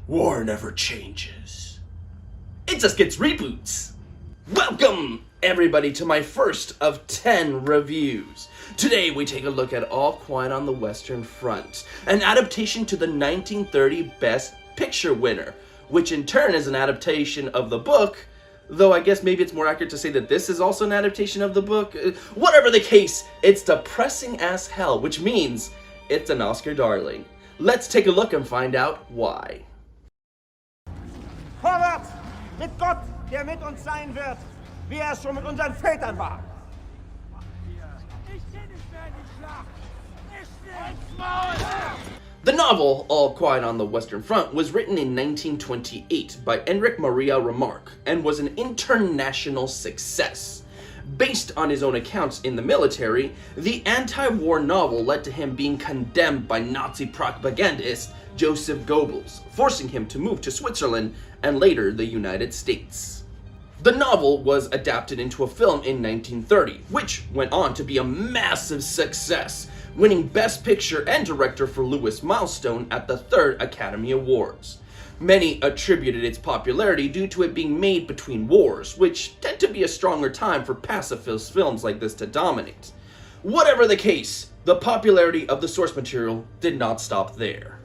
War never changes. It just gets reboots. Welcome, everybody, to my first of 10 reviews. Today we take a look at All Quiet on the Western Front, an adaptation to the 1930 Best Picture winner, which in turn is an adaptation of the book, though I guess maybe it's more accurate to say that this is also an adaptation of the book. Whatever the case, it's depressing as hell, which means it's an Oscar darling. Let's take a look and find out why. Vorwärts! Mit Gott, der mit uns sein wird, wie schon mit unseren Vätern war. The novel, All Quiet on the Western Front, was written in 1928 by Enric Maria Remarque and was an international success. Based on his own accounts in the military, the anti-war novel led to him being condemned by Nazi propagandist Joseph Goebbels, forcing him to move to Switzerland and later the United States. The novel was adapted into a film in 1930, which went on to be a massive success, winning Best Picture and Director for Lewis Milestone at the 3rd Academy Awards. Many attributed its popularity due to it being made between wars, which tend to be a stronger time for pacifist films like this to dominate. Whatever the case, the popularity of the source material did not stop there.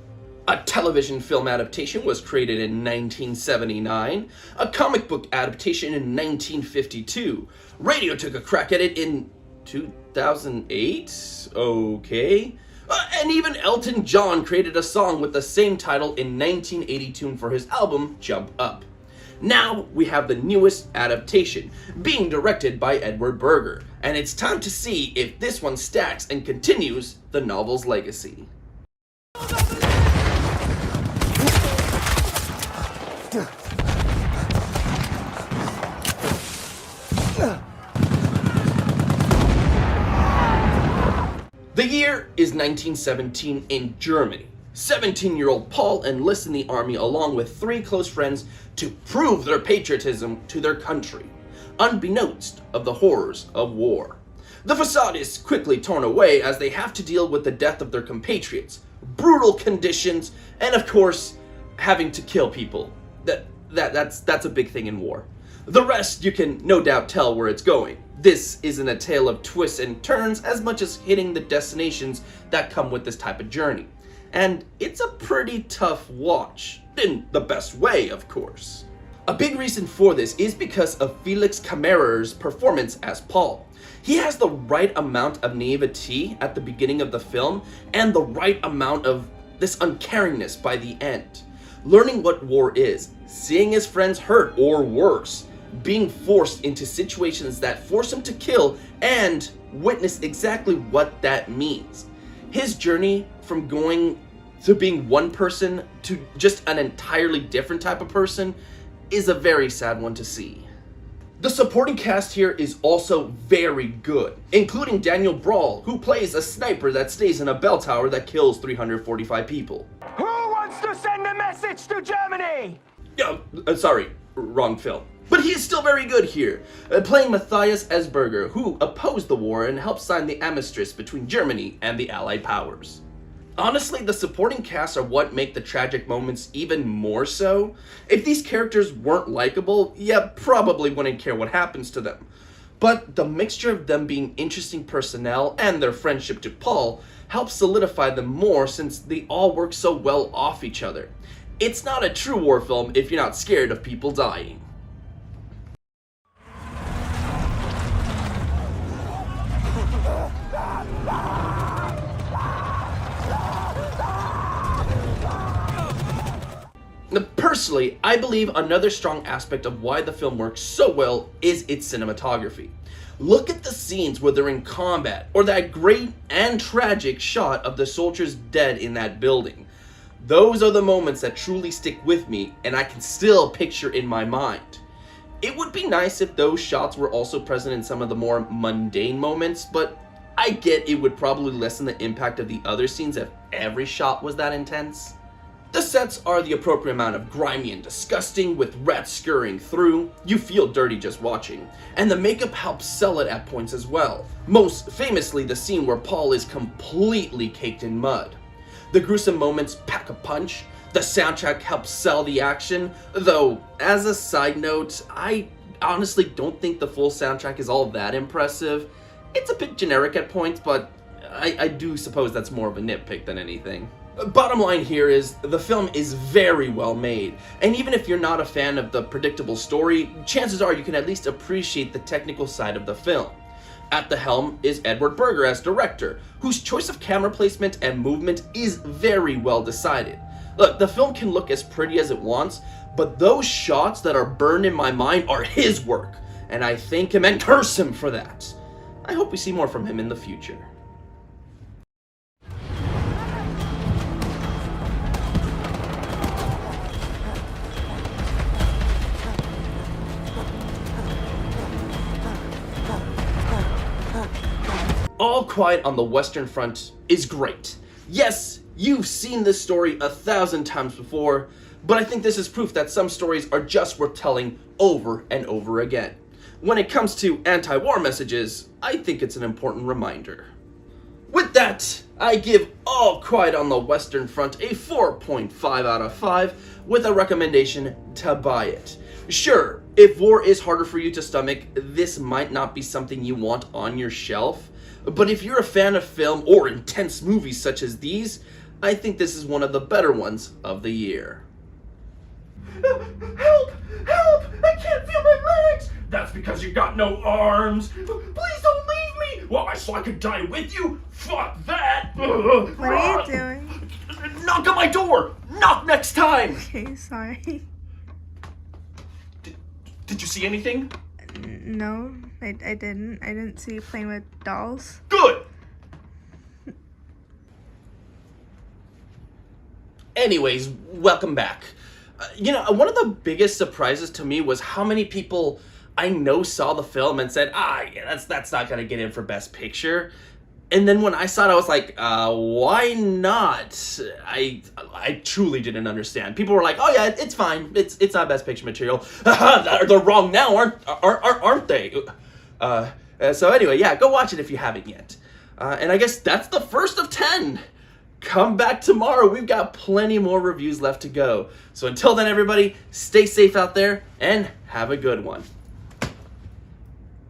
A television film adaptation was created in 1979, a comic book adaptation in 1952, radio took a crack at it in 2008? Okay. And even Elton John created a song with the same title in 1982 for his album Jump Up. Now we have the newest adaptation, being directed by Edward Berger, and it's time to see if this one stacks and continues the novel's legacy. The year is 1917 in Germany. 17-year-old Paul enlists in the army along with 3 close friends to prove their patriotism to their country, unbeknownst of the horrors of war. The facade is quickly torn away as they have to deal with the death of their compatriots, brutal conditions, and of course, having to kill people. That's a big thing in war. The rest you can no doubt tell where it's going. This isn't a tale of twists and turns as much as hitting the destinations that come with this type of journey. And it's a pretty tough watch, in the best way, of course. A big reason for this is because of Felix Kammerer's performance as Paul. He has the right amount of naivety at the beginning of the film and the right amount of this uncaringness by the end. Learning what war is, seeing his friends hurt or worse, being forced into situations that force him to kill, and witness exactly what that means. His journey from going to being one person to just an entirely different type of person is a very sad one to see. The supporting cast here is also very good, including Daniel Brawl, who plays a sniper that stays in a bell tower that kills 345 people. Who wants to send a message to Germany? Sorry, wrong film. But he is still very good here, playing Matthias Esberger, who opposed the war and helped sign the armistice between Germany and the Allied powers. Honestly, the supporting cast are what make the tragic moments even more so. If these characters weren't likable, you probably wouldn't care what happens to them. But the mixture of them being interesting personnel and their friendship to Paul helps solidify them more since they all work so well off each other. It's not a true war film if you're not scared of people dying. Personally, I believe another strong aspect of why the film works so well is its cinematography. Look at the scenes where they're in combat, or that great and tragic shot of the soldiers dead in that building. Those are the moments that truly stick with me and I can still picture in my mind. It would be nice if those shots were also present in some of the more mundane moments, but I get it would probably lessen the impact of the other scenes if every shot was that intense. The sets are the appropriate amount of grimy and disgusting, with rats scurrying through. You feel dirty just watching. And the makeup helps sell it at points as well. Most famously, the scene where Paul is completely caked in mud. The gruesome moments pack a punch. The soundtrack helps sell the action, though, as a side note, I honestly don't think the full soundtrack is all that impressive. It's a bit generic at points, but I do suppose that's more of a nitpick than anything. Bottom line here is, the film is very well made, and even if you're not a fan of the predictable story, chances are you can at least appreciate the technical side of the film. At the helm is Edward Berger as director, whose choice of camera placement and movement is very well decided. Look, the film can look as pretty as it wants, but those shots that are burned in my mind are his work, and I thank him and curse him for that. I hope we see more from him in the future. All Quiet on the Western Front is great. Yes, you've seen this story 1,000 times before, but I think this is proof that some stories are just worth telling over and over again. When it comes to anti-war messages, I think it's an important reminder. With that, I give All Quiet on the Western Front a 4.5 out of 5 with a recommendation to buy it. Sure, if war is harder for you to stomach, this might not be something you want on your shelf, but if you're a fan of film or intense movies such as these, I think this is one of the better ones of the year. Help! Help! I can't feel my legs! That's because you got no arms! Please don't leave me! What, so I could die with you? Fuck that! What are you doing? Knock on my door! Knock next time! Okay, sorry. Did you see anything? No, I didn't. I didn't see you playing with dolls. Good! Anyways, welcome back. One of the biggest surprises to me was how many people I know saw the film and said, yeah, that's not gonna get in for Best Picture. And then when I saw it, I was like, why not? I truly didn't understand. People were like, oh yeah, it's fine. It's not Best Picture material. They're wrong now, aren't they? So anyway, yeah, go watch it if you haven't yet. And I guess that's the first of 10. Come back tomorrow. We've got plenty more reviews left to go. So until then, everybody, stay safe out there and have a good one.